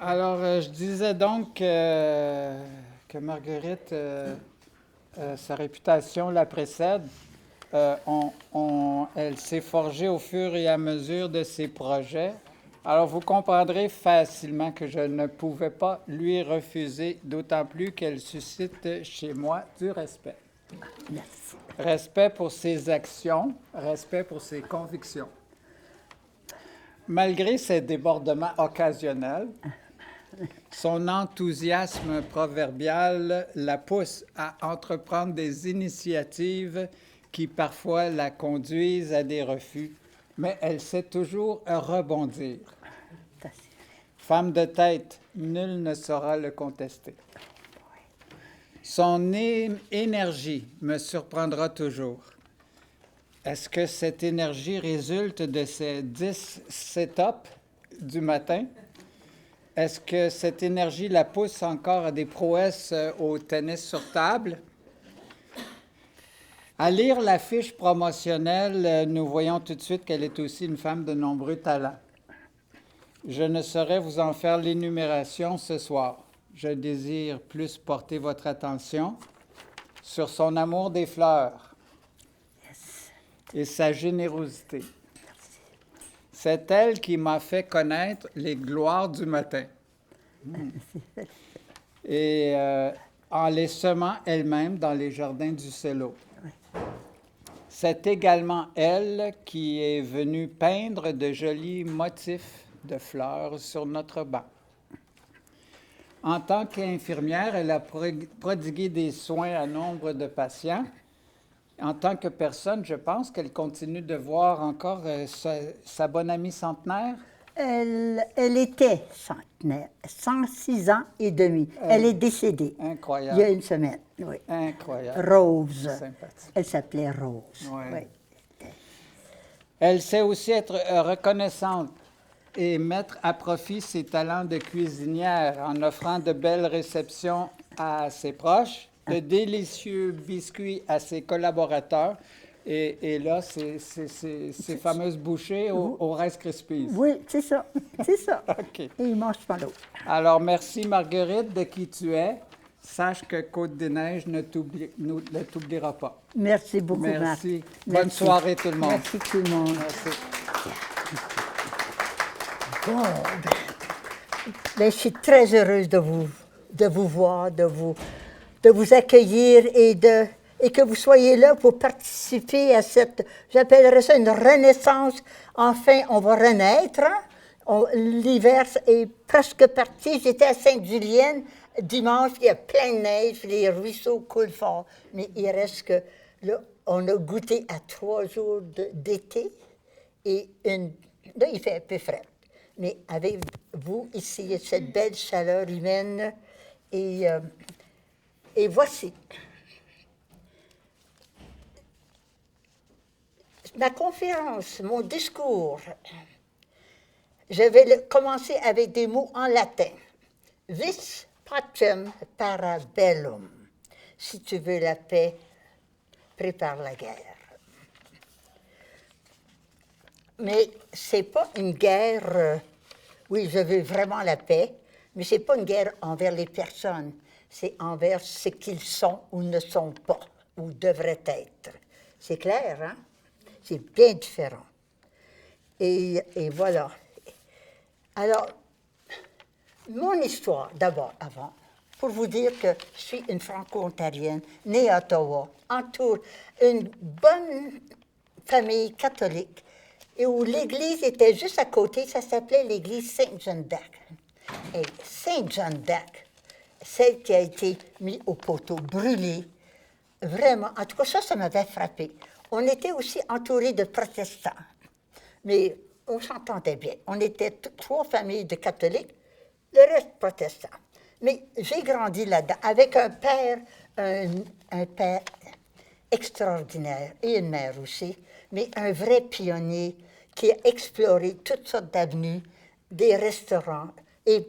Alors, je disais donc que Marguerite, sa réputation la précède. Elle s'est forgée au fur et à mesure de ses projets. Alors, vous comprendrez facilement que je ne pouvais pas lui refuser, d'autant plus qu'elle suscite chez moi du respect. Merci. Respect pour ses actions, respect pour ses convictions. Malgré ses débordements occasionnels, son enthousiasme proverbial la pousse à entreprendre des initiatives qui parfois la conduisent à des refus, mais elle sait toujours rebondir. Femme de tête, nul ne saura le contester. Son énergie me surprendra toujours. Est-ce que cette énergie résulte de ses 10 set-ups du matin? Est-ce que cette énergie la pousse encore à des prouesses au tennis sur table? À lire la fiche promotionnelle, nous voyons tout de suite qu'elle est aussi une femme de nombreux talents. Je ne saurais vous en faire l'énumération ce soir. Je désire plus porter votre attention sur son amour des fleurs et sa générosité. C'est elle qui m'a fait connaître les gloires du matin. Et en les semant elle-même dans les jardins du Cello. C'est également elle qui est venue peindre de jolis motifs de fleurs sur notre banc. En tant qu'infirmière, elle a prodigué des soins à nombre de patients. En tant que personne, je pense qu'elle continue de voir encore sa bonne amie centenaire. Elle était centenaire, 106 ans et demi. Elle est décédée. Incroyable. Il y a une semaine, oui. Incroyable. Rose. Sympathique. Elle s'appelait Rose. Ouais. Oui. Elle sait aussi être reconnaissante et mettre à profit ses talents de cuisinière en offrant de belles réceptions à ses proches, de délicieux biscuits à ses collaborateurs. Et là, ces fameuses bouchées au Rice Krispies. Oui, c'est ça. C'est ça. OK. Et il mange pas l'autre. Alors, merci Marguerite de qui tu es. Sache que Côte-des-Neiges ne t'oubliera pas. Merci beaucoup, Marc. Merci. Bonne soirée tout le monde. Merci tout le monde. Merci. Bon, je suis très heureuse de vous voir, de vous accueillir et que vous soyez là pour participer à cette, j'appellerais ça une renaissance. Enfin, on va renaître. Hein? L'hiver est presque parti. J'étais à Sainte-Julienne dimanche, il y a plein de neige, les ruisseaux coulent fort. Mais il reste que, là, on a goûté à 3 jours d'été et là, il fait un peu frais. Mais avec vous, ici, il y a cette belle chaleur humaine. Et voici. Ma conférence, mon discours, je vais commencer avec des mots en latin. Vis pacem para bellum. Si tu veux la paix, prépare la guerre. Mais ce n'est pas une guerre, oui, je veux vraiment la paix, mais ce n'est pas une guerre envers les personnes, c'est envers ce qu'ils sont ou ne sont pas, ou devraient être. C'est clair, hein? C'est bien différent. Et voilà. Alors, mon histoire, d'abord, avant, pour vous dire que je suis une franco-ontarienne, née à Ottawa, entoure une bonne famille catholique, et où l'église était juste à côté, ça s'appelait l'église Sainte-Jeanne d'Arc. Et Sainte-Jeanne d'Arc, celle qui a été mise au poteau, brûlée, vraiment, en tout cas, ça m'avait frappé. On était aussi entourés de protestants, mais on s'entendait bien. On était 3 familles de catholiques, le reste protestants. Mais j'ai grandi là-dedans avec un père extraordinaire et une mère aussi, mais un vrai pionnier qui a exploré toutes sortes d'avenues, des restaurants et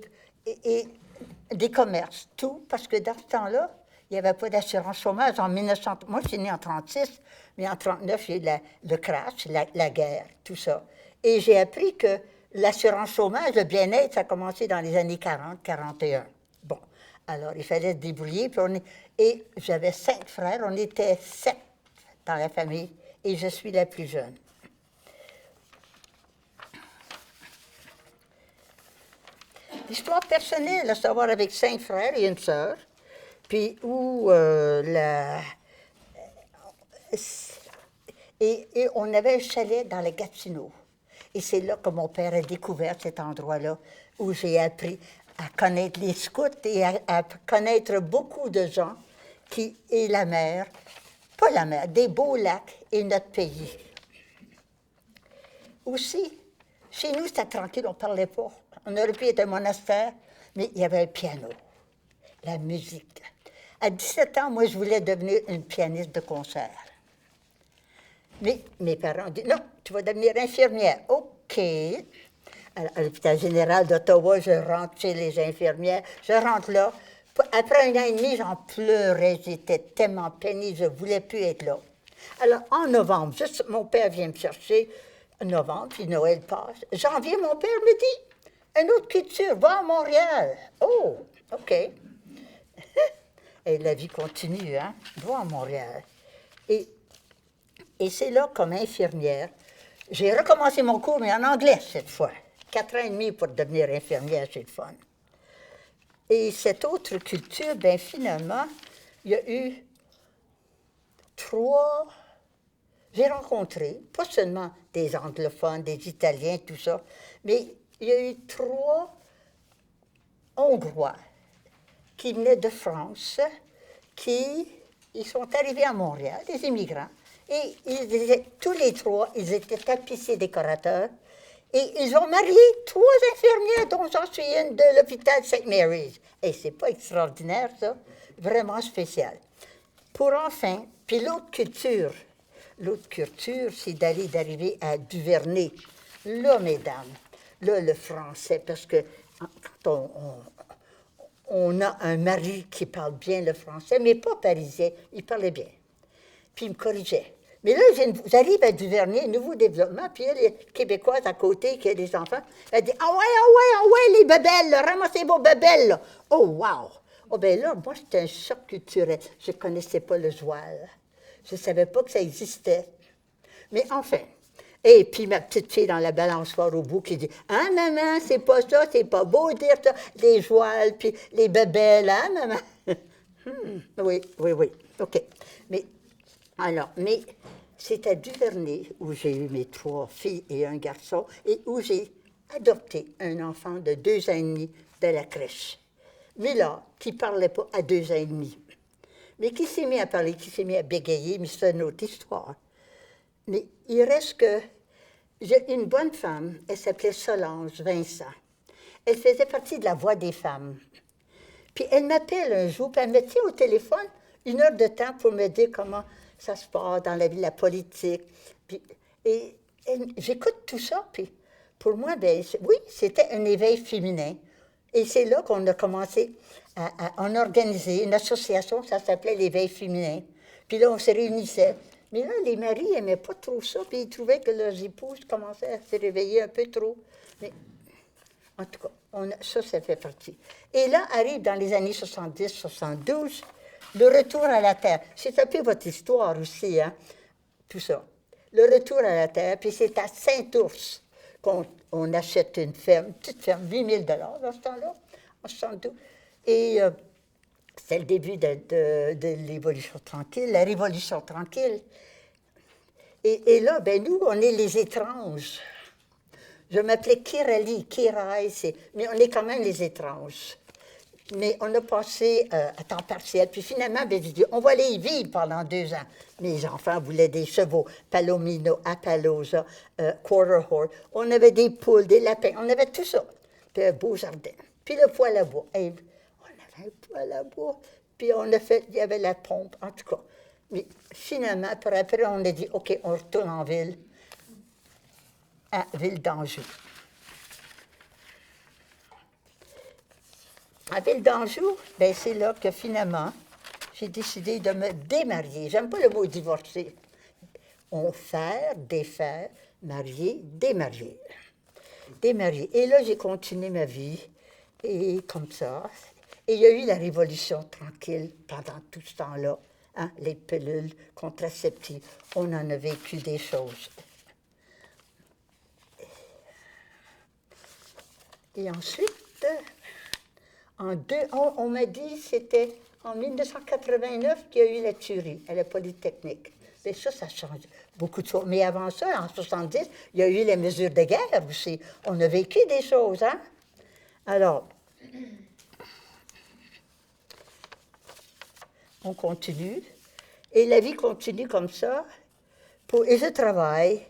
des commerces, tout, parce que dans ce temps-là, il n'y avait pas d'assurance chômage en 1900. Moi, je suis née en 1936, mais en 1939, il y a eu le crash, la guerre, tout ça. Et j'ai appris que l'assurance chômage, le bien-être, ça a commencé dans les années 40, 41. Bon, alors il fallait se débrouiller. Et j'avais 5 frères, on était 7 dans la famille, et je suis la plus jeune. L'histoire personnelle, à savoir avec 5 frères et une sœur, puis où et on avait un chalet dans le Gatineau. Et c'est là que mon père a découvert cet endroit-là, où j'ai appris à connaître les scouts et à connaître beaucoup de gens et la mer, pas la mer, des beaux lacs et notre pays. Aussi, chez nous, c'était tranquille, on ne parlait pas. On aurait pu être un monastère, mais il y avait un piano, la musique. À 17 ans, moi, je voulais devenir une pianiste de concert. Mais mes parents ont dit, non, tu vas devenir infirmière. OK. Alors, à l'hôpital général d'Ottawa, je rentre chez les infirmières. Je rentre là. Après 1 an et demi, j'en pleurais. J'étais tellement peinée, je ne voulais plus être là. Alors, en novembre, juste mon père vient me chercher. Novembre, puis Noël passe. Janvier, mon père me dit, une autre culture, va à Montréal. Oh, OK. Et la vie continue, hein? Va à Montréal. Et c'est là, comme infirmière, j'ai recommencé mon cours, mais en anglais cette fois. 4 ans et demi pour devenir infirmière, c'est le fun. Et cette autre culture, bien finalement, il y a eu 3... J'ai rencontré, pas seulement des anglophones, des Italiens, tout ça, mais il y a eu 3 Hongrois qui venaient de France, ils sont arrivés à Montréal, des immigrants, et tous les 3, ils étaient tapissiers décorateurs, et ils ont marié 3 infirmières, dont j'en suis une de l'hôpital St. Mary's. Et c'est pas extraordinaire, ça, vraiment spécial. Pour enfin, puis l'autre culture, c'est d'arriver à Duvernay. Là, mesdames, là, le français, parce que quand on a un mari qui parle bien le français, mais pas parisien, il parlait bien. Puis il me corrigeait. Mais là, j'arrive à Duvernay, nouveau développement, puis il y a les Québécoises à côté qui ont des enfants. Elle dit, ah ouais, les bebelles, là, ramassez vos bebelles, là. Oh, wow! Oh, ben là, moi, c'était un choc culturel. Je ne connaissais pas le joual. Je ne savais pas que ça existait. Mais enfin, et puis ma petite fille dans la balançoire au bout qui dit « Ah, maman, c'est pas ça, c'est pas beau dire ça, les jouals, puis les bébelles, hein, maman? » Oui, OK. Mais c'est à Duvernay où j'ai eu mes 3 filles et un garçon et où j'ai adopté un enfant de 2 ans et demi de la crèche. Mais là, qui ne parlait pas à 2 ans et demi. Mais qui s'est mis à parler, qui s'est mis à bégayer, mais c'est une autre histoire. Mais il reste que j'ai une bonne femme, elle s'appelait Solange Vincent. Elle faisait partie de la Voix des femmes. Puis elle m'appelle un jour, puis elle me tient au téléphone 1 heure de temps pour me dire comment ça se passe dans la vie, la politique. Puis, j'écoute tout ça, puis pour moi, ben, oui, c'était un éveil féminin. Et c'est là qu'on a commencé à organiser une association, ça s'appelait l'Éveil féminin. Puis là, on se réunissait. Mais là, les maris n'aimaient pas trop ça, puis ils trouvaient que leurs épouses commençaient à se réveiller un peu trop. Mais en tout cas, ça fait partie. Et là, arrive dans les années 70-72, le retour à la Terre. C'est un peu votre histoire aussi, hein, tout ça. Le retour à la Terre, puis c'est à Saint-Ours qu'on achète une ferme, une petite ferme, 8 000 $ dans ce temps-là, en 72. Et c'est le début de l'évolution tranquille, la révolution tranquille. Et là, ben nous, on est les étranges. Je m'appelais Kirali, Kirai, mais on est quand même les étranges. Mais on a passé à temps partiel. Puis finalement, ben, j'ai dit, on va aller y vivre pendant 2 ans. Mes enfants voulaient des chevaux, Palomino, Appaloosa, Quarter Horse. On avait des poules, des lapins, on avait tout ça. Puis un beau jardin. Puis le poêle à bois. Et on avait un poêle à bois. Puis il y avait la pompe, en tout cas. Mais finalement, après, on a dit, OK, on retourne en ville, à Ville d'Anjou. À Ville d'Anjou, ben c'est là que finalement, j'ai décidé de me démarier. J'aime pas le mot divorcer. On faire, défaire, marier, démarier. Démarier. Et là, j'ai continué ma vie, et comme ça. Et il y a eu la révolution tranquille pendant tout ce temps-là. Hein, les pilules contraceptives, on en a vécu des choses. Et ensuite, on m'a dit que c'était en 1989 qu'il y a eu la tuerie à la Polytechnique. Mais ça change beaucoup de choses. Mais avant ça, en 1970, il y a eu les mesures de guerre aussi. On a vécu des choses, hein? Alors, on continue. Et la vie continue comme ça. Et je travaille.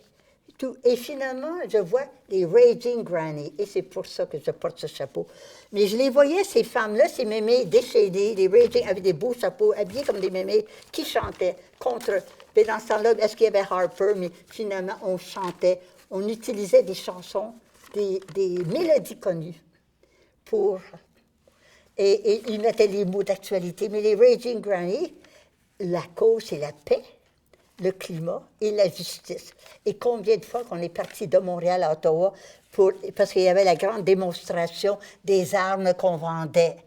Et finalement, je vois les Raging Granny. Et c'est pour ça que je porte ce chapeau. Mais je les voyais, ces femmes-là, ces mémés décédées, les Raging, avec des beaux chapeaux, habillés comme des mémés, qui chantaient contre. Mais dans ce temps-là, est-ce qu'il y avait Harper? Mais finalement, on chantait. On utilisait des chansons, des mélodies connues pour. Et ils mettaient les mots d'actualité. Mais les Raging Granny, la cause, c'est la paix, le climat et la justice. Et combien de fois qu'on est parti de Montréal à Ottawa parce qu'il y avait la grande démonstration des armes qu'on vendait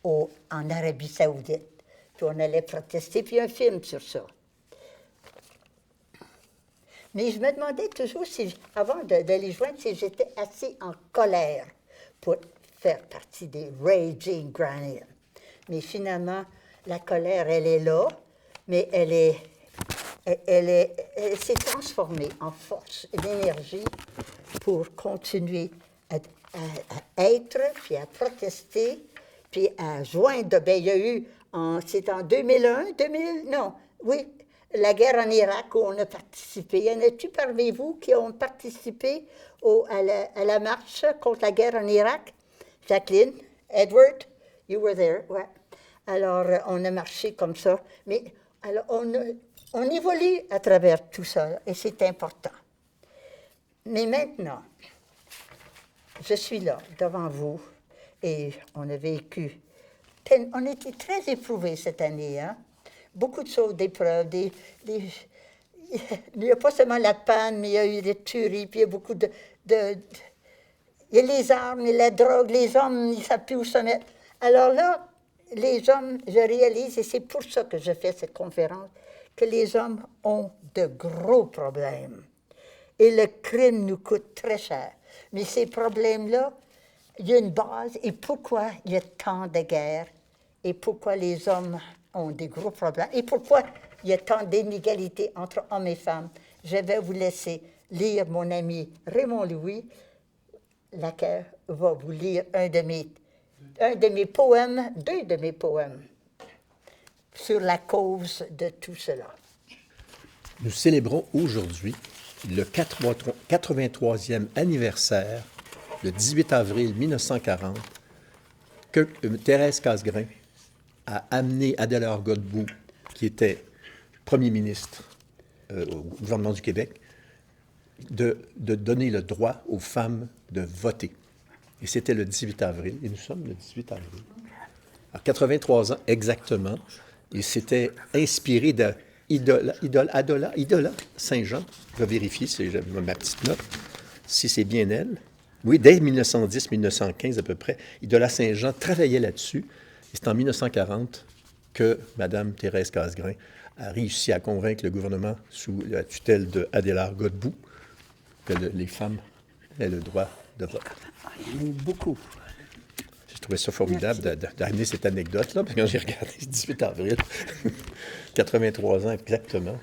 en Arabie Saoudite. Puis on allait protester, puis il y a un film sur ça. Mais je me demandais toujours, avant de les joindre, si j'étais assez en colère pour faire partie des Raging Granny. Mais finalement, la colère, elle est là, mais elle s'est transformée en force et d'énergie pour continuer à être, puis à protester, puis à joindre. Bien, il y a eu, c'est en 2001, la guerre en Irak où on a participé. Y en a-tu parmi vous qui ont participé à la marche contre la guerre en Irak? Jacqueline, Edward, you were there, ouais. Alors, on a marché comme ça. Mais alors, on évolue à travers tout ça, et c'est important. Mais maintenant, je suis là, devant vous, et on a vécu. On était très éprouvés cette année, hein? Beaucoup de choses, d'épreuves, il n'y a pas seulement la panne, mais il y a eu des tueries, puis il y a beaucoup il y a les armes, et la drogue, les hommes, ils ne savent plus où se mettre. Alors là, les hommes, je réalise, et c'est pour ça que je fais cette conférence, que les hommes ont de gros problèmes. Et le crime nous coûte très cher. Mais ces problèmes-là, il y a une base. Et pourquoi il y a tant de guerres? Et pourquoi les hommes ont des gros problèmes? Et pourquoi il y a tant d'inégalités entre hommes et femmes? Je vais vous laisser lire mon ami Raymond Louis, laquelle va vous lire deux de mes poèmes sur la cause de tout cela. Nous célébrons aujourd'hui le 83e anniversaire, le 18 avril 1940, que Thérèse Casgrain a amené Adélard Godbout, qui était premier ministre au gouvernement du Québec, de donner le droit aux femmes de voter. Et c'était le 18 avril, et nous sommes le 18 avril. Alors, 83 ans exactement, et c'était inspiré de Idola Saint-Jean. Je vais vérifier si j'ai ma petite note, si c'est bien elle. Oui, dès 1910-1915 à peu près, Idola Saint-Jean travaillait là-dessus. Et c'est en 1940 que Mme Thérèse Casgrain a réussi à convaincre le gouvernement, sous la tutelle d'Adélard Godbout, que les femmes aient le droit de vote. Il y en a eu beaucoup. J'ai trouvé ça formidable d'amener cette anecdote-là, parce que quand j'ai regardé le 18 avril, 83 ans exactement.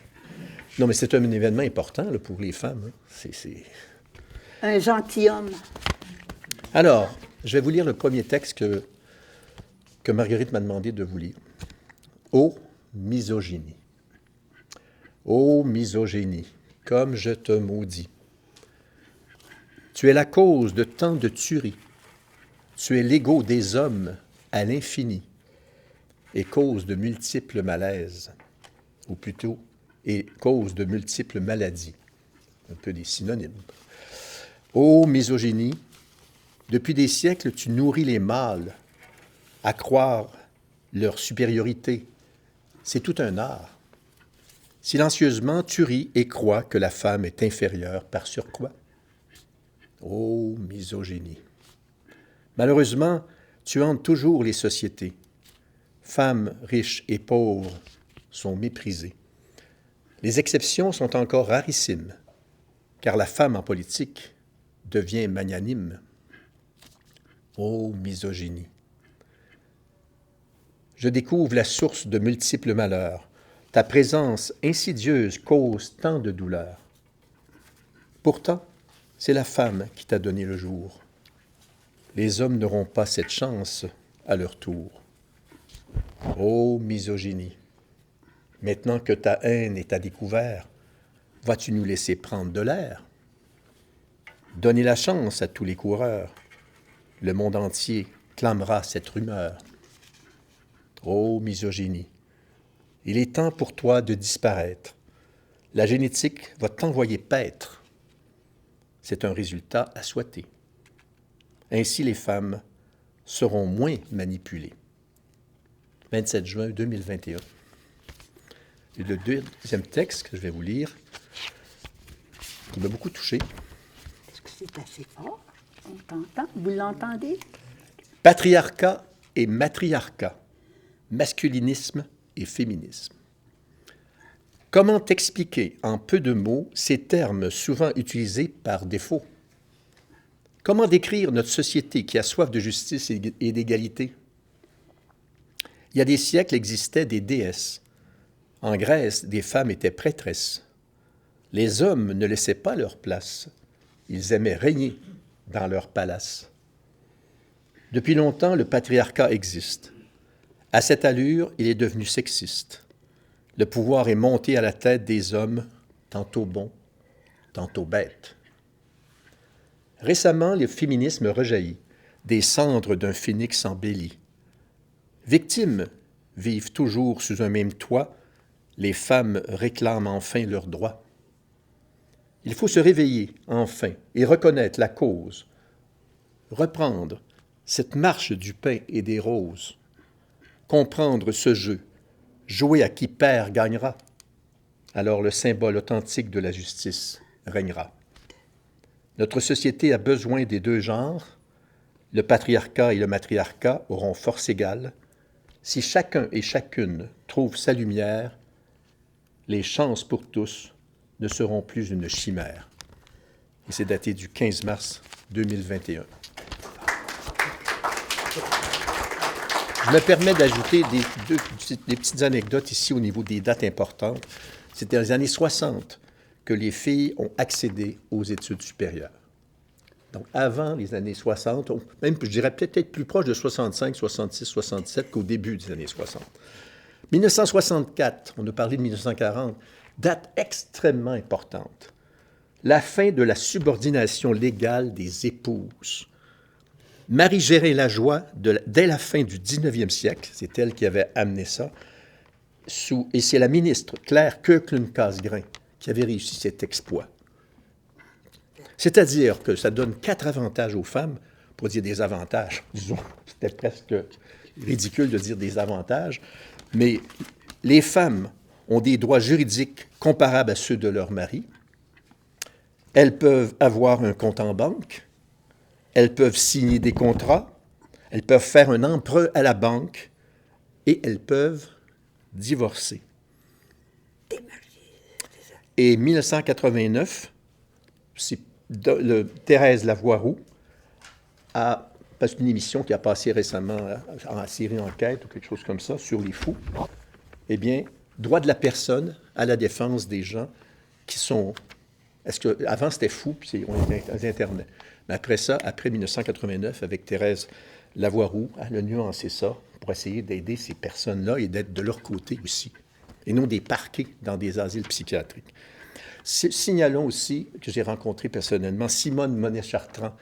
Non, mais c'est un événement important là, pour les femmes. Hein. C'est... Un gentilhomme. Alors, je vais vous lire le premier texte que Marguerite m'a demandé de vous lire. Ô misogynie. Ô misogynie, comme je te maudis. Tu es la cause de tant de tueries. Tu es l'ego des hommes à l'infini et cause de multiples malaises, ou plutôt, et cause de multiples maladies. Un peu des synonymes. Ô misogynie, depuis des siècles, tu nourris les mâles à croire leur supériorité C'est tout un art. Silencieusement, tu ris et crois que la femme est inférieure par surcroît. Oh, misogynie. Malheureusement, tu hantes toujours les sociétés. Femmes riches et pauvres sont méprisées. Les exceptions sont encore rarissimes, car la femme en politique devient magnanime. Oh, misogynie. Je découvre la source de multiples malheurs. Ta présence insidieuse cause tant de douleurs. Pourtant, c'est la femme qui t'a donné le jour. Les hommes n'auront pas cette chance à leur tour. Ô misogynie, maintenant que ta haine est à découvert, vas-tu nous laisser prendre de l'air? Donnez la chance à tous les coureurs. Le monde entier clamera cette rumeur. Ô misogynie, il est temps pour toi de disparaître. La génétique va t'envoyer paître. C'est un résultat à souhaiter. Ainsi, les femmes seront moins manipulées. 27 juin 2021. Et le deuxième texte que je vais vous lire, qui m'a beaucoup touché. Est-ce que c'est assez fort? On t'entend? Vous l'entendez? Patriarcat et matriarcat, masculinisme et féminisme. Comment expliquer en peu de mots ces termes souvent utilisés par défaut? Comment décrire notre société qui a soif de justice et d'égalité? Il y a des siècles existaient des déesses. En Grèce, des femmes étaient prêtresses. Les hommes ne laissaient pas leur place. Ils aimaient régner dans leur palace. Depuis longtemps, le patriarcat existe. À cette allure, il est devenu sexiste. Le pouvoir est monté à la tête des hommes, tantôt bons, tantôt bêtes. Récemment, le féminisme rejaillit, des cendres d'un phénix embelli. Victimes vivent toujours sous un même toit, les femmes réclament enfin leurs droits. Il faut se réveiller, enfin, et reconnaître la cause, reprendre cette marche du pain et des roses, comprendre ce jeu, jouer à qui perd gagnera, alors le symbole authentique de la justice régnera. Notre société a besoin des deux genres, le patriarcat et le matriarcat auront force égale. Si chacun et chacune trouve sa lumière, les chances pour tous ne seront plus une chimère. Et c'est daté du 15 mars 2021. Je me permets d'ajouter des petites anecdotes ici au niveau des dates importantes. C'était dans les années 60 que les filles ont accédé aux études supérieures. Donc, avant les années 60, même, je dirais peut-être plus proche de 65, 66, 67 qu'au début des années 60. 1964, on a parlé de 1940, date extrêmement importante. La fin de la subordination légale des épouses. Marie-Gérin Lajoie, dès la fin du 19e siècle, c'est elle qui avait amené ça, et c'est la ministre Claire Koechlin-Casgrain qui avait réussi cet exploit. C'est-à-dire que ça donne 4 avantages aux femmes, pour dire des avantages, disons, c'était presque ridicule de dire des avantages, mais les femmes ont des droits juridiques comparables à ceux de leur mari. Elles peuvent avoir un compte en banque, elles peuvent signer des contrats, elles peuvent faire un emprunt à la banque et elles peuvent divorcer. Et 1989, Thérèse Lavoie-Roux, parce qu'une émission qui a passé récemment en série Enquête ou quelque chose comme ça, sur les fous, eh bien, droit de la personne à la défense des gens qui sont... Avant, c'était fou, puis on était internés. Mais après ça, après 1989, avec Thérèse Lavoie-Roux, elle a nuancé ça pour essayer d'aider ces personnes-là et d'être de leur côté aussi, et non des parqués dans des asiles psychiatriques. Signalons aussi que j'ai rencontré personnellement Simone Monet-Chartrand,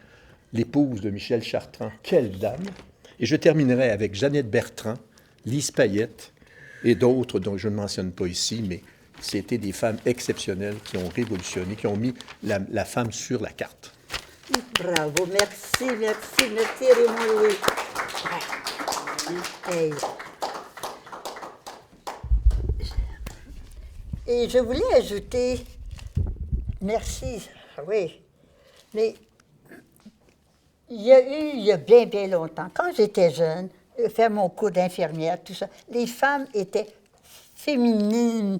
l'épouse de Michel Chartrand. Quelle dame! Et je terminerai avec Jeannette Bertrand, Lise Payette et d'autres dont je ne mentionne pas ici, mais c'était des femmes exceptionnelles qui ont révolutionné, qui ont mis la femme sur la carte. Bravo, merci Raymond Louis. Hey. Et je voulais ajouter, merci, oui, mais il y a bien, bien longtemps, quand j'étais jeune, faire mon cours d'infirmière, tout ça, les femmes étaient féminines,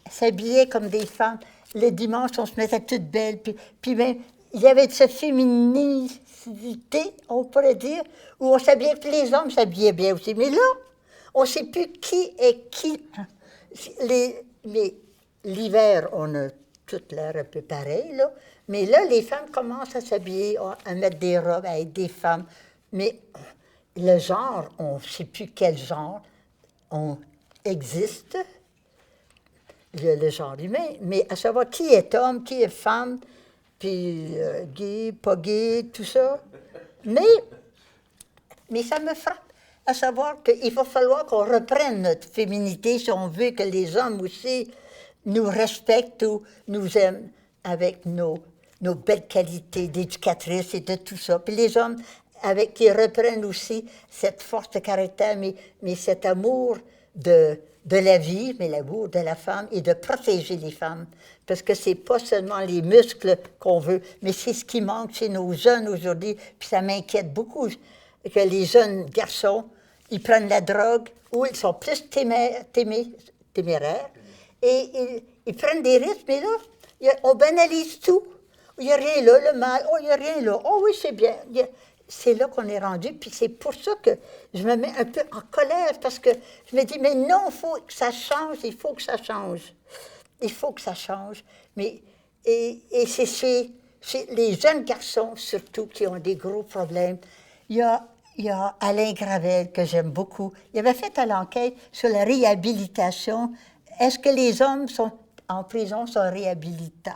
s'habillaient comme des femmes. Le dimanche, on se mettait toutes belles, puis même, il y avait cette féminité, on pourrait dire, où on s'habillait, puis les hommes s'habillaient bien aussi. Mais là, on ne sait plus qui est qui. Mais l'hiver, on a toute l'air un peu pareil, là. Mais là, les femmes commencent à s'habiller, à mettre des robes, à être des femmes. Mais le genre, on ne sait plus quel genre existe, le genre humain. Mais à savoir qui est homme, qui est femme, puis gay, pas gay, tout ça. Mais ça me frappe à savoir qu'il va falloir qu'on reprenne notre féminité si on veut que les hommes aussi nous respectent ou nous aiment avec nos belles qualités d'éducatrices et de tout ça. Puis les hommes qui reprennent aussi cette force de caractère, mais cet amour de la vie, mais l'amour de la femme et de protéger les femmes. Parce que c'est pas seulement les muscles qu'on veut, mais c'est ce qui manque chez nos jeunes aujourd'hui. Puis ça m'inquiète beaucoup que les jeunes garçons, ils prennent la drogue ou ils sont plus téméraires et ils prennent des risques, mais là, on banalise tout. Il n'y a rien là, le mal, il n'y a rien là. Oh oui, c'est bien. C'est là qu'on est rendu, puis c'est pour ça que je me mets un peu en colère, parce que je me dis, mais non, il faut que ça change, il faut que ça change. Il faut que ça change. Et c'est chez les jeunes garçons, surtout, qui ont des gros problèmes. Il y a Alain Gravel, que j'aime beaucoup. Il avait fait une enquête sur la réhabilitation. Est-ce que les hommes en prison sont réhabilitables?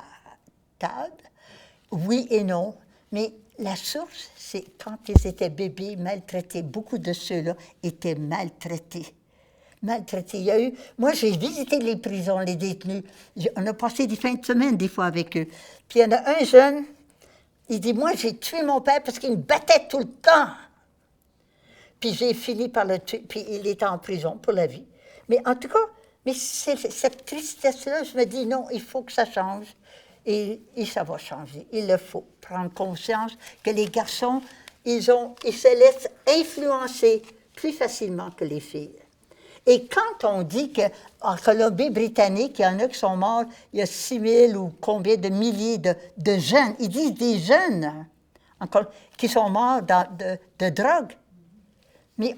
Oui et non. Mais la source, c'est quand ils étaient bébés, maltraités. Beaucoup de ceux-là étaient maltraités. Moi, j'ai visité les prisons, les détenus. On a passé des fins de semaine, des fois, avec eux. Puis il y en a un jeune, il dit, moi, j'ai tué mon père parce qu'il me battait tout le temps. Puis j'ai fini par le tuer, puis il est en prison pour la vie. Mais en tout cas, cette tristesse-là, je me dis, non, il faut que ça change. Et ça va changer. Il le faut prendre conscience que les garçons, ils se laissent influencer plus facilement que les filles. Et quand on dit qu'en Colombie-Britannique, il y en a qui sont morts, il y a 6 000 ou combien de milliers de jeunes, ils disent des jeunes qui sont morts de drogue. Mais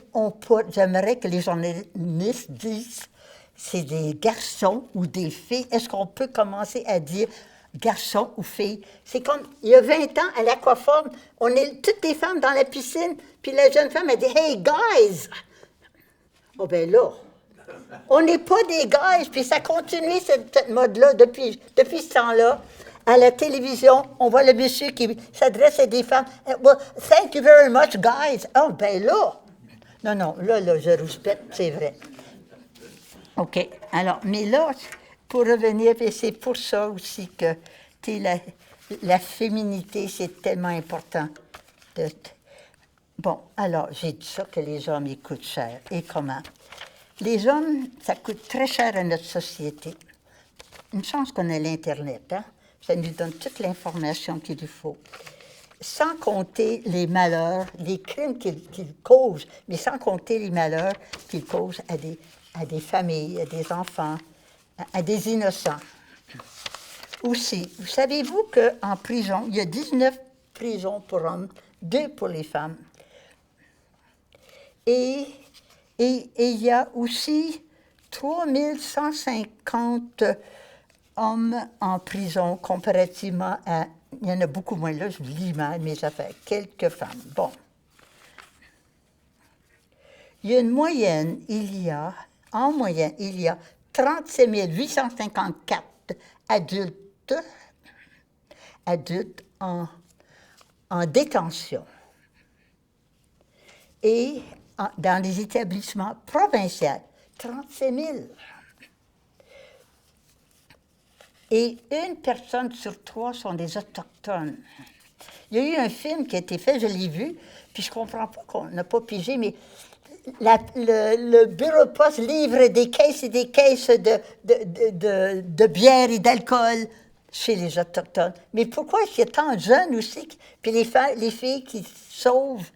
j'aimerais que les journalistes disent c'est des garçons ou des filles. Est-ce qu'on peut commencer à dire garçon ou fille? C'est comme, il y a 20 ans, à l'aquaforme, on est toutes les femmes dans la piscine, puis la jeune femme, elle dit « Hey, guys! » Oh, ben là, on n'est pas des guys, puis ça continue, cette mode-là, depuis ce temps-là. À la télévision, on voit le monsieur qui s'adresse à des femmes. « Well, thank you very much, guys. » Oh, ben là! Non, là, je rouspète, c'est vrai. OK. Alors, mais là, pour revenir, et c'est pour ça aussi que la féminité, c'est tellement important. Bon, alors, j'ai dit ça que les hommes, ils coûtent cher. Et comment? Les hommes, ça coûte très cher à notre société. Une chance qu'on ait l'Internet, hein? Ça nous donne toute l'information qu'il nous faut. Sans compter les malheurs, les crimes qu'ils causent, mais sans compter les malheurs qu'ils causent à des familles, à des enfants, à des innocents. Aussi, savez-vous qu'en prison, il y a 19 prisons pour hommes, 2 pour les femmes. Et il y a aussi 3150 hommes en prison comparativement à... Il y en a beaucoup moins là, je lis mal mes affaires. Quelques femmes. Bon. Il y a une moyenne, en moyenne, il y a 37 854 adultes en détention. Et dans les établissements provinciaux, 37 000. Et 1 personne sur 3 sont des Autochtones. Il y a eu un film qui a été fait, je l'ai vu, puis je ne comprends pas qu'on n'a pas pigé, mais le bureau de poste livre des caisses et des caisses de bière et d'alcool chez les Autochtones. Mais pourquoi il y a tant de jeunes aussi, puis les filles qui sauvent?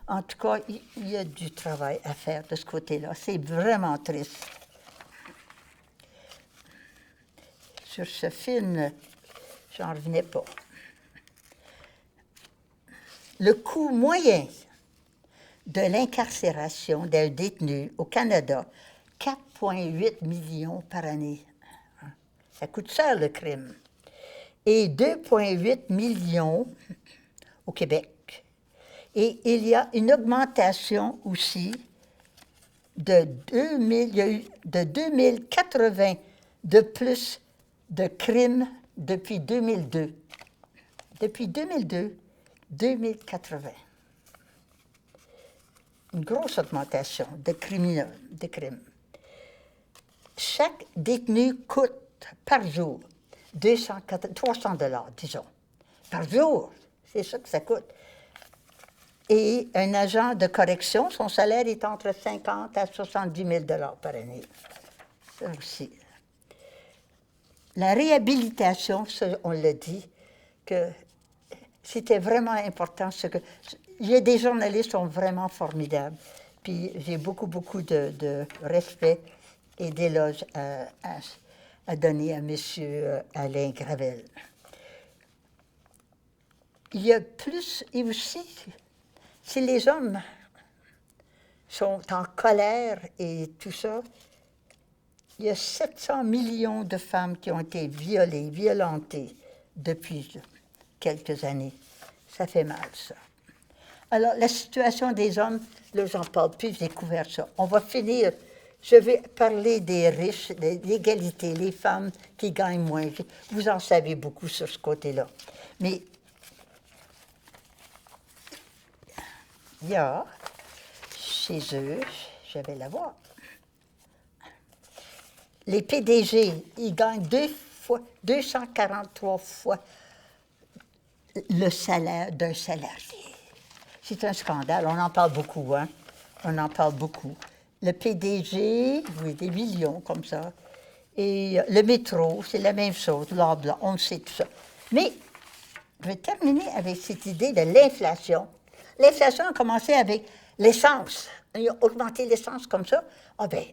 En tout cas, il y a du travail à faire de ce côté-là. C'est vraiment triste. Sur ce film, j'en revenais pas. Le coût moyen de l'incarcération d'un détenu au Canada, 4,8 millions par année. Ça coûte cher, le crime. Et 2,8 millions au Québec. Et il y a une augmentation aussi de 2080 de plus de crimes depuis 2002. Depuis 2002, 2080. Une grosse augmentation de crimes. Chaque détenu coûte par jour 300 $, disons. Par jour, c'est ça que ça coûte. Et un agent de correction, son salaire est entre 50 à 70 000 $ par année. Ça aussi. La réhabilitation, ça, on l'a dit, que c'était vraiment important. Il y a des journalistes qui sont vraiment formidables. Puis j'ai beaucoup de respect et d'éloges à donner à M. Alain Gravel. Il y a plus, et aussi, si les hommes sont en colère et tout ça, il y a 700 millions de femmes qui ont été violées, violentées depuis quelques années. Ça fait mal, ça. Alors, la situation des hommes, là, j'en parle plus, j'ai découvert ça. On va finir, je vais parler des riches, de l'égalité, les femmes qui gagnent moins. Vous en savez beaucoup sur ce côté-là. Mais il y a, chez eux, je vais la voir, les PDG, ils gagnent 243 fois le salaire d'un salarié. C'est un scandale. On en parle beaucoup, hein? On en parle beaucoup. Le PDG, oui, des millions comme ça. Et le métro, c'est la même chose, blabla, on sait tout ça. Mais je vais terminer avec cette idée de l'inflation. L'inflation a commencé avec l'essence. Ils ont augmenté l'essence comme ça. Ah bien,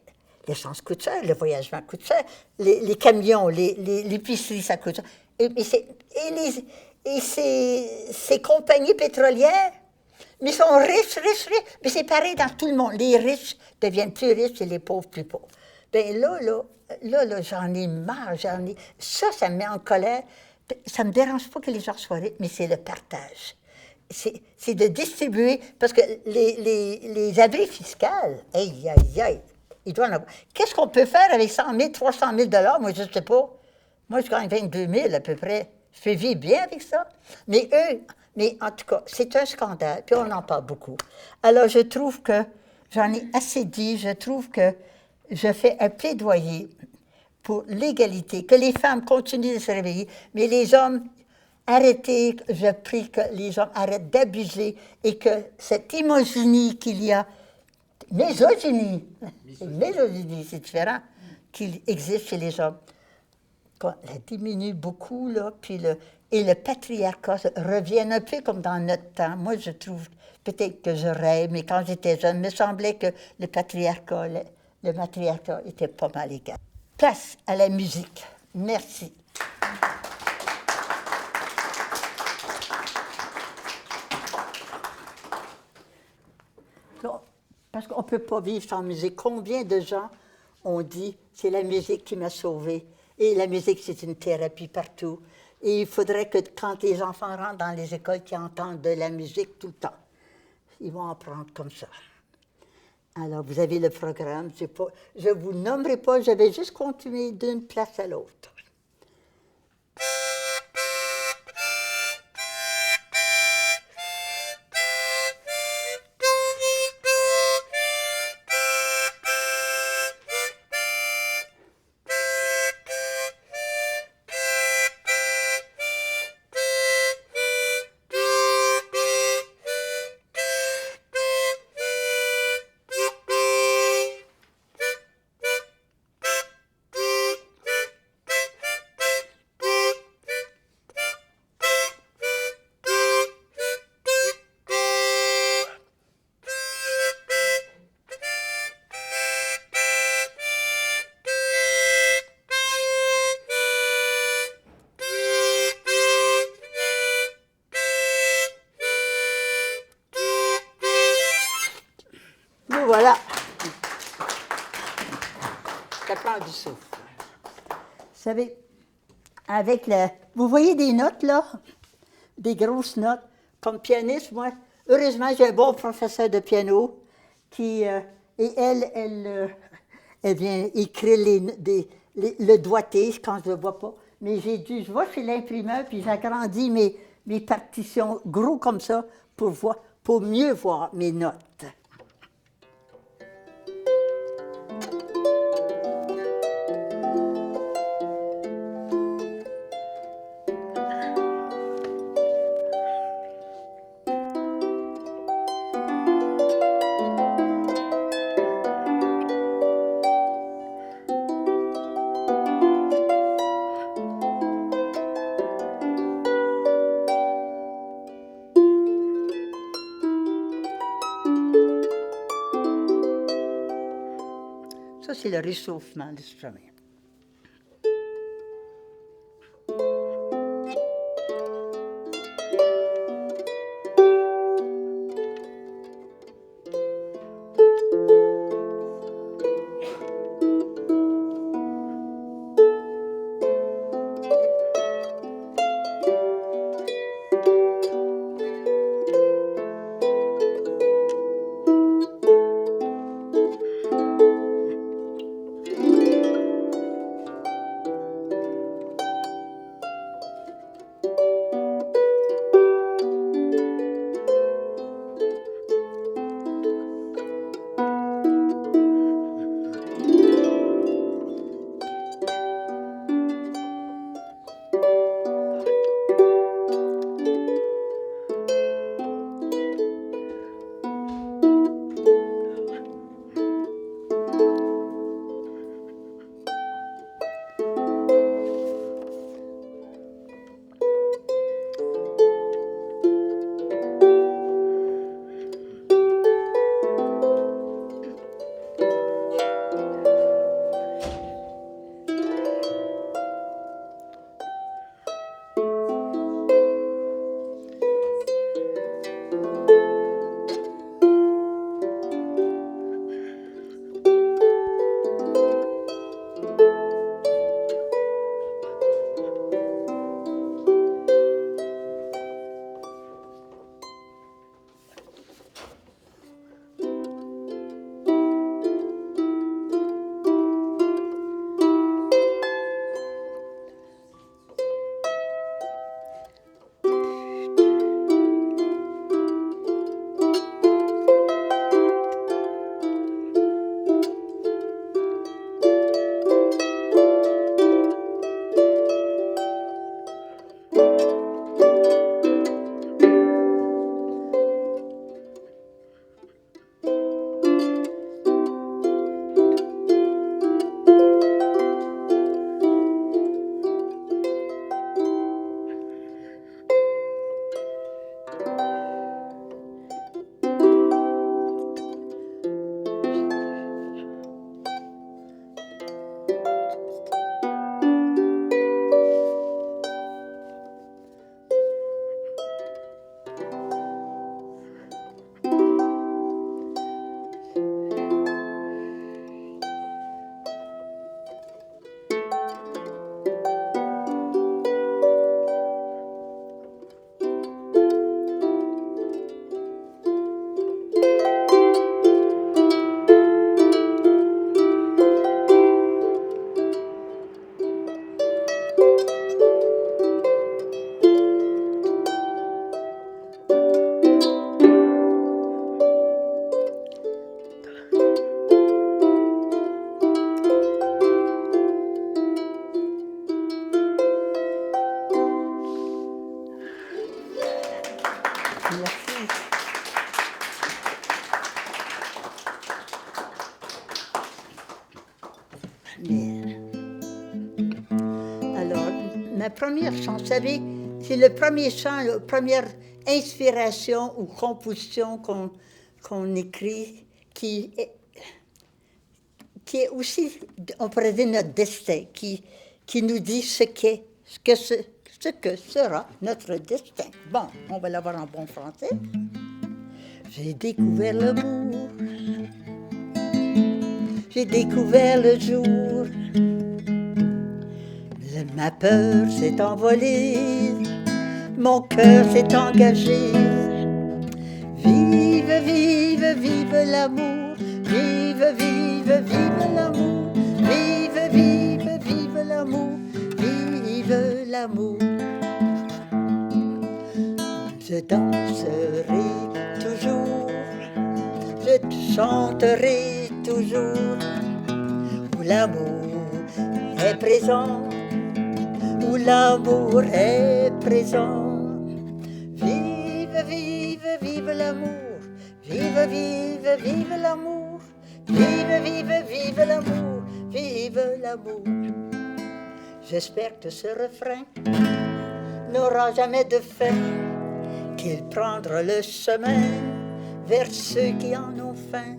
l'essence coûte cher, le voyagement coûte cher, les camions, l'épicerie, ça coûte cher. Et ces compagnies pétrolières, mais ils sont riches. Mais c'est pareil dans tout le monde. Les riches deviennent plus riches et les pauvres plus pauvres. Bien là, j'en ai marre. Ça me met en colère. Ça ne me dérange pas que les gens soient riches, mais c'est le partage. C'est de distribuer, parce que les abris fiscaux, aïe, ils doivent en avoir. Qu'est-ce qu'on peut faire avec 100 000, 300 000 $? Moi, je ne sais pas. Moi, je gagne 22 000 à peu près. Je fais vivre bien avec ça. Mais en tout cas, c'est un scandale, puis on en parle beaucoup. Alors, je trouve que, j'en ai assez dit, je trouve que je fais un plaidoyer pour l'égalité, que les femmes continuent de se réveiller, mais les hommes, arrêtez, je prie que les hommes arrêtent d'abuser et que cette misogynie qu'il y a, misogynie, c'est différent, qu'il existe chez les hommes, qu'on la diminue beaucoup, là, puis et le patriarcat revient un peu comme dans notre temps. Moi, je trouve, peut-être que je rêve, mais quand j'étais jeune, il me semblait que le matriarcat était pas mal égal. Place à la musique. Merci. Parce qu'on ne peut pas vivre sans musique. Combien de gens ont dit « c'est la musique qui m'a sauvée ». Et la musique, c'est une thérapie partout. Et il faudrait que quand les enfants rentrent dans les écoles, qu'ils entendent de la musique tout le temps. Ils vont apprendre comme ça. Alors, vous avez le programme. Je ne vous nommerai pas, je vais juste continuer d'une place à l'autre. voilà. Ça prend du souffle. Vous savez, avec le... Vous voyez des notes, là? Des grosses notes. Comme pianiste, moi, heureusement, j'ai un bon professeur de piano qui... et elle vient écrire le doigté quand je ne le vois pas. Mais je vois chez l'imprimeur, puis j'agrandis mes partitions gros comme ça pour mieux voir mes notes. Ça, c'est le réchauffement de l'instrument. Alors, ma première chant, vous savez, c'est le premier chant, la première inspiration ou composition qu'on écrit qui est aussi, on pourrait dire, notre destin, qui nous dit ce que sera notre destin. Bon, on va l'avoir en bon français. J'ai découvert l'amour j'ai découvert le jour. Ma peur s'est envolée, mon cœur s'est engagé. Vive, vive, vive l'amour, vive, vive, vive l'amour, vive, vive, vive l'amour, vive l'amour. Je danserai toujours, je chanterai toujours, où l'amour est présent, où l'amour est présent. Vive, vive, vive l'amour, vive, vive, vive l'amour, vive, vive, vive l'amour, vive l'amour. J'espère que ce refrain n'aura jamais de fin, qu'il prendra le chemin vers ceux qui en ont faim.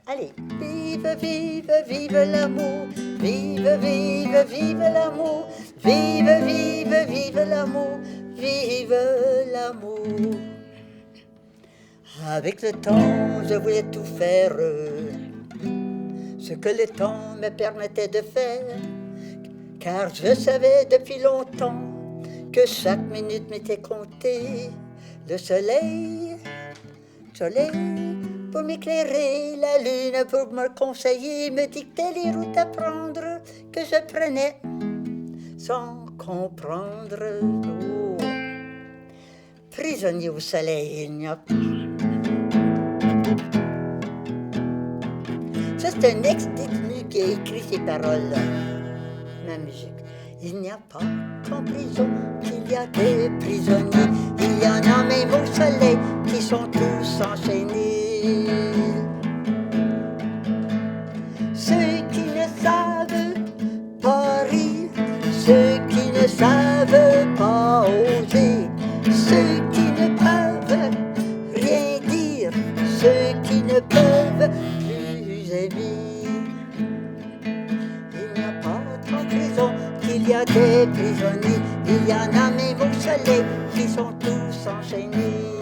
Allez, vive, vive, vive l'amour, vive, vive, vive l'amour, vive, vive, vive l'amour, vive l'amour. Avec le temps, je voulais tout faire, ce que le temps me permettait de faire, car je savais depuis longtemps que chaque minute m'était comptée. Le soleil pour m'éclairer, la lune pour me conseiller, me dictait les routes à prendre que je prenais sans comprendre. Oh. Prisonnier au soleil, il n'y a pas. Ça, c'est un ex-détenu qui a écrit ces paroles-là, ma musique. Il n'y a pas qu'en prison qu'il y a des prisonniers, il y en a même au soleil qui sont tous enchaînés. Ceux qui ne savent pas rire, ceux qui ne savent pas oser, ceux qui ne peuvent rien dire, ceux qui ne peuvent plus aimer. Il n'y a pas qu'en prison qu'il y a des prisonniers, il y en a même au soleil qui sont tous enchaînés.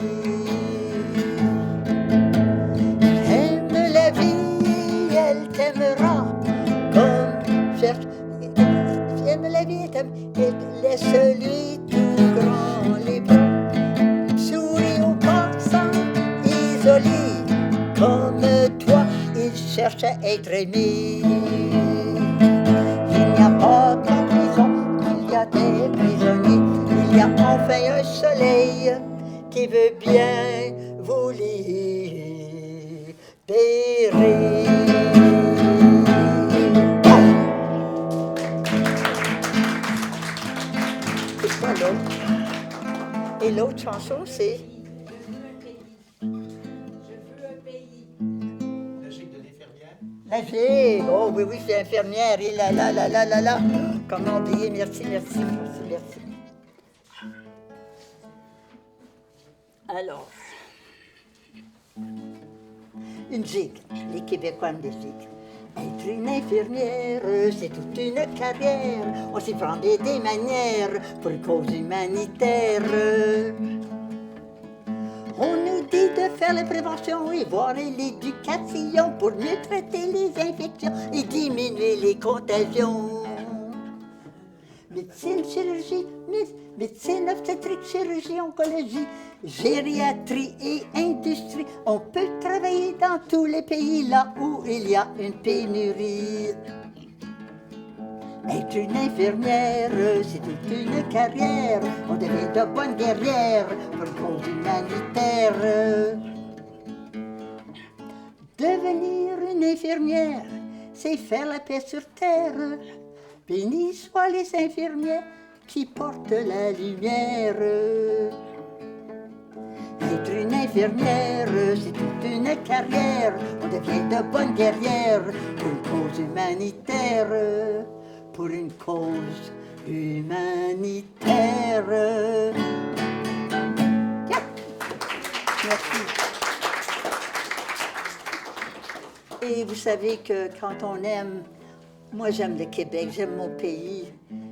Aime la vie, elle t'aimera comme cherche. Aime la vie, elle laisse-lui tout grand les bras. Souris aux passants isolés, comme toi, il cherche à être aimé. Il n'y a pas qu'en prison qu'il y a des prisonniers, il y a enfin un soleil qui veut bien vous libérer. C'est quoi l'autre? Et l'autre chanson, c'est... La fille, oh oui, oui, c'est infirmière, et là. Comment oublier, merci. Alors, une gigue, les Québécois aiment des gigues. Être une infirmière, c'est toute une carrière, on s'y prend des manières pour une cause humanitaire. On nous dit de faire la prévention et voir l'éducation pour mieux traiter les infections et diminuer les contagions. Médecine, chirurgie, médecine obstétrique, chirurgie, oncologie, gériatrie et industrie. On peut travailler dans tous les pays là où il y a une pénurie. Être une infirmière, c'est toute une carrière. On devient de bonnes guerrières pour une cause humanitaire. Devenir une infirmière, c'est faire la paix sur terre. Bénis soient les infirmières qui portent la lumière. Être une infirmière, c'est toute une carrière. On devient de bonnes guerrières pour une cause humanitaire. Pour une cause humanitaire. Yeah. Merci. Et vous savez que quand on aime, moi j'aime le Québec, j'aime mon pays.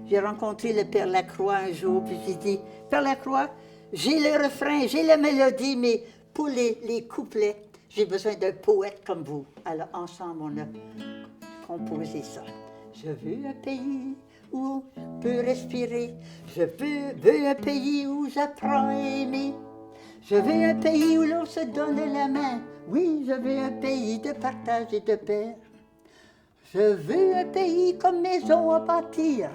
J'ai rencontré le Père Lacroix un jour, puis j'ai dit, Père Lacroix, j'ai le refrain, j'ai la mélodie, mais pour les couplets, j'ai besoin d'un poète comme vous. Alors, ensemble, on a composé ça. Je veux un pays où je peux respirer. Je veux un pays où j'apprends à aimer. Je veux un pays où l'on se donne la main. Oui, je veux un pays de partage et de paix. Je veux un pays comme maison à bâtir,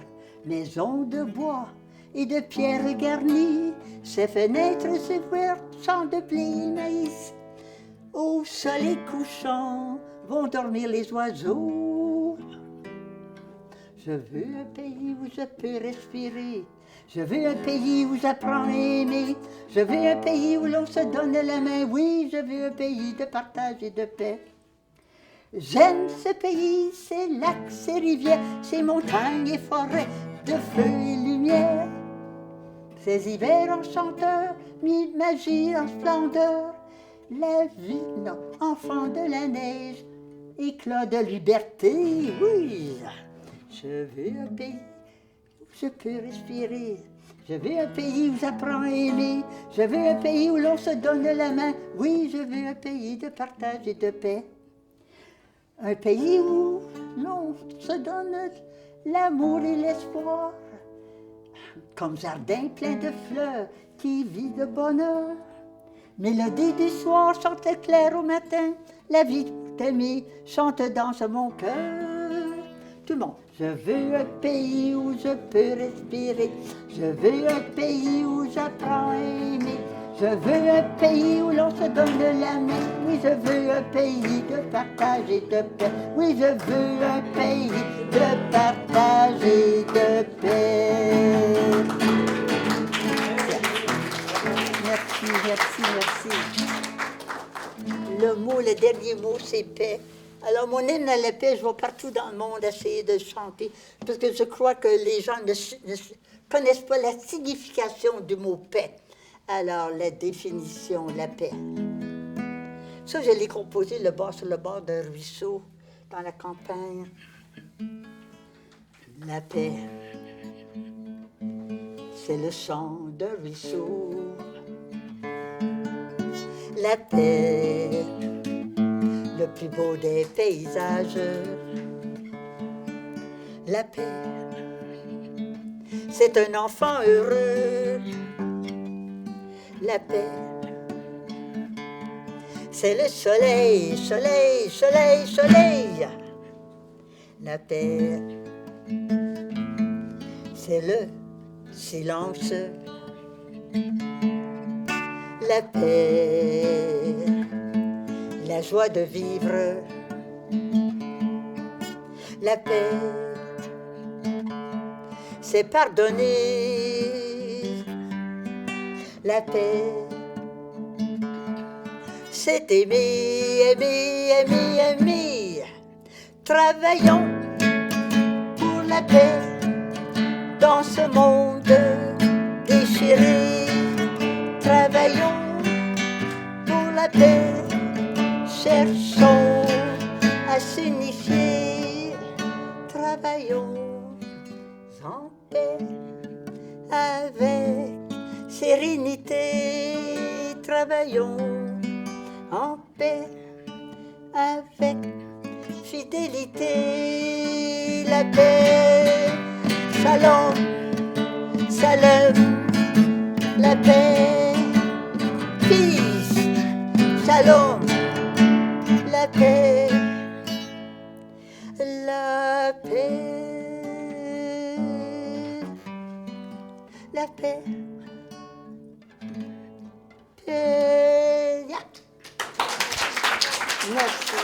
maison de bois et de pierre garnie. Ses fenêtres ouvertes, champs de blé et maïs. Au soleil couchant vont dormir les oiseaux. Je veux un pays où je peux respirer. Je veux un pays où j'apprends à aimer. Je veux un pays où l'on se donne la main. Oui, je veux un pays de partage et de paix. J'aime ce pays, ses lacs, ses rivières, ses montagnes et forêts de feu et lumière. Ses hivers enchanteurs, mi-magie en splendeur. La vie, non, enfant de la neige, éclat de liberté, oui. Je veux un pays où je peux respirer. Je veux un pays où j'apprends à aimer. Je veux un pays où l'on se donne la main. Oui, je veux un pays de partage et de paix. Un pays où l'on se donne l'amour et l'espoir. Comme jardin plein de fleurs qui vit de bonheur. Mélodie du soir chante clair au matin. La vie t'aimer chante dans mon cœur. Tout le monde. Je veux un pays où je peux respirer. Je veux un pays où j'apprends à aimer. Je veux un pays où l'on se donne la main. Oui, je veux un pays de partage et de paix. Oui, je veux un pays de partage et de paix. Merci. Le dernier mot, c'est paix. Alors, mon hymne à la paix, je vais partout dans le monde essayer de chanter, parce que je crois que les gens ne connaissent pas la signification du mot paix. Alors, la définition, la paix. Ça, je l'ai composé sur le bord d'un ruisseau, dans la campagne. La paix, c'est le chant d'un ruisseau. La paix, le plus beau des paysages. La paix, c'est un enfant heureux. La paix, c'est le soleil. La paix, c'est le silence. La paix, la joie de vivre. La paix, c'est pardonner. La paix, c'est aimer. Travaillons pour la paix dans ce monde déchiré. Travaillons pour la paix, cherchons à s'unifier. Travaillons en paix, avec sérénité. Travaillons en paix, avec fidélité. La paix, shalom, la paix, peace, shalom, la paix, la paix, paix. Merci.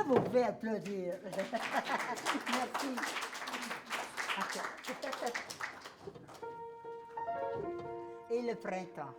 vous pouvez applaudir. Merci. Ok. Et le printemps.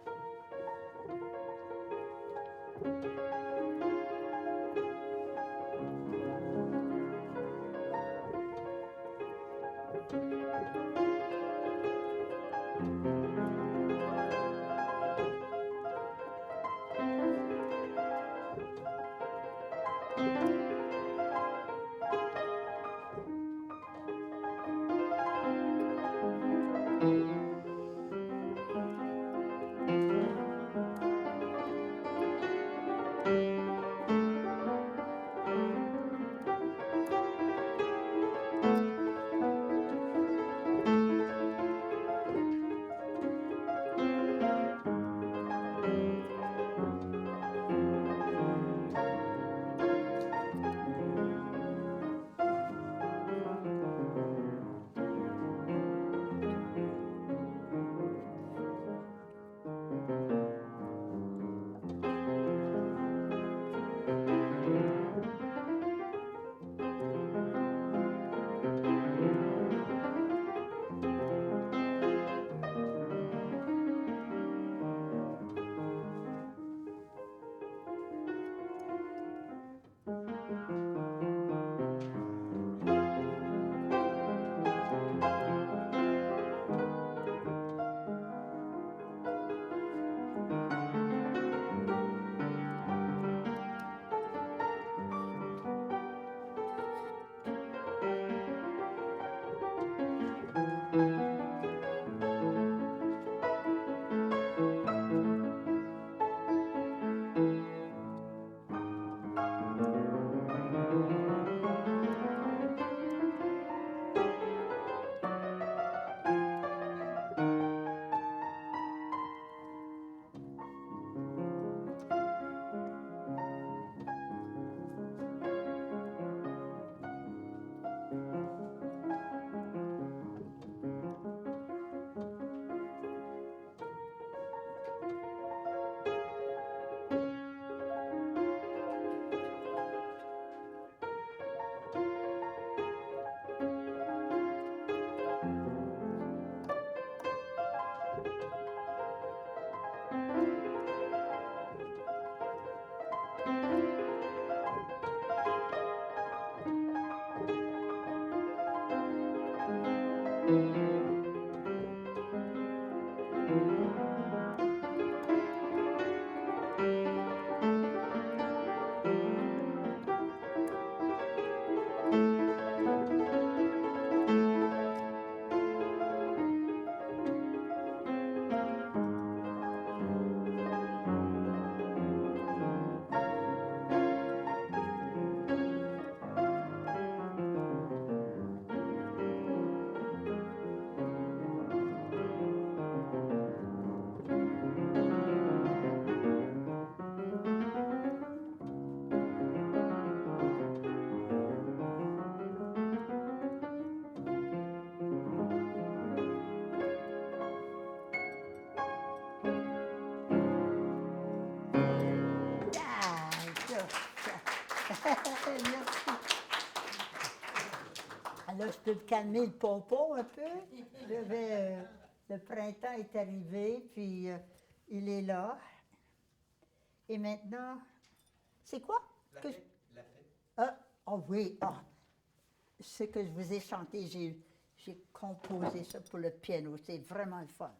Ah, merci. Alors, je peux me calmer le pompon un peu. Le printemps est arrivé, puis il est là. Et maintenant, c'est quoi? La que fête. La fête. Ah, oh oui, ah. Ce que je vous ai chanté, j'ai composé ça pour le piano. C'est vraiment le fun.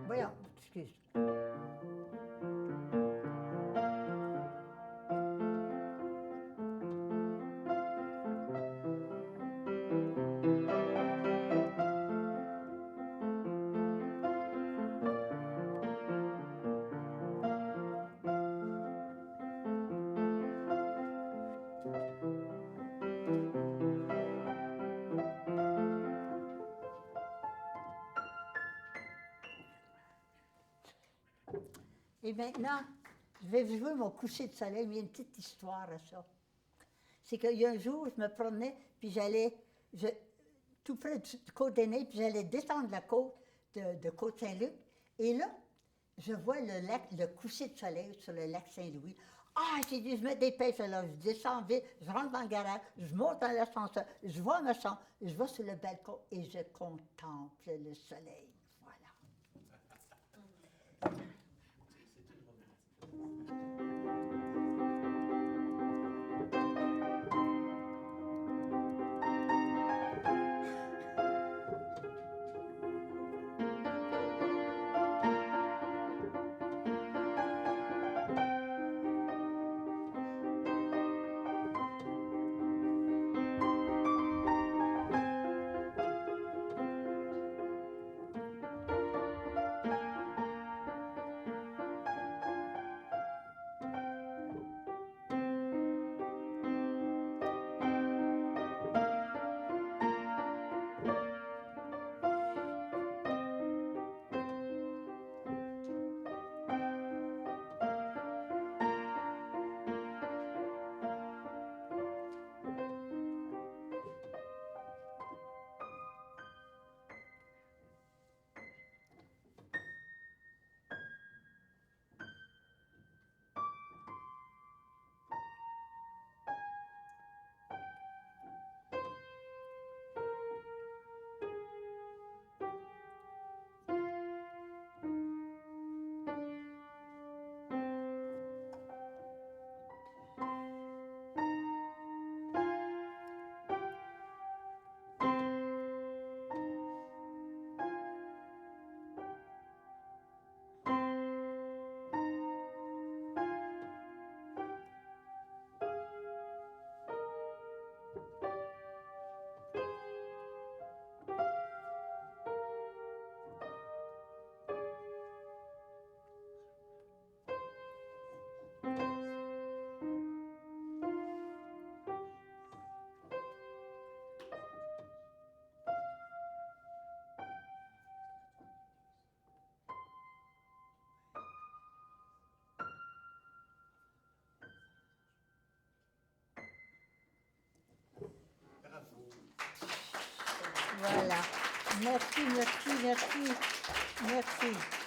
Voyons, excuse. Et maintenant, je vais vous jouer mon coucher de soleil, mais il y a une petite histoire à ça. C'est qu'il y a un jour, je me promenais, puis tout près du Côte-des-Neiges, puis j'allais descendre la côte de Côte-Saint-Luc, et là, je vois le coucher de soleil sur le lac Saint-Louis. Ah, j'ai dit, je me dépêche, alors je descends vite, je rentre dans le garage, je monte dans l'ascenseur, je vois ma chambre, je vais sur le balcon et je contemple le soleil. Voilà. Voilà. Merci, merci, merci. Merci.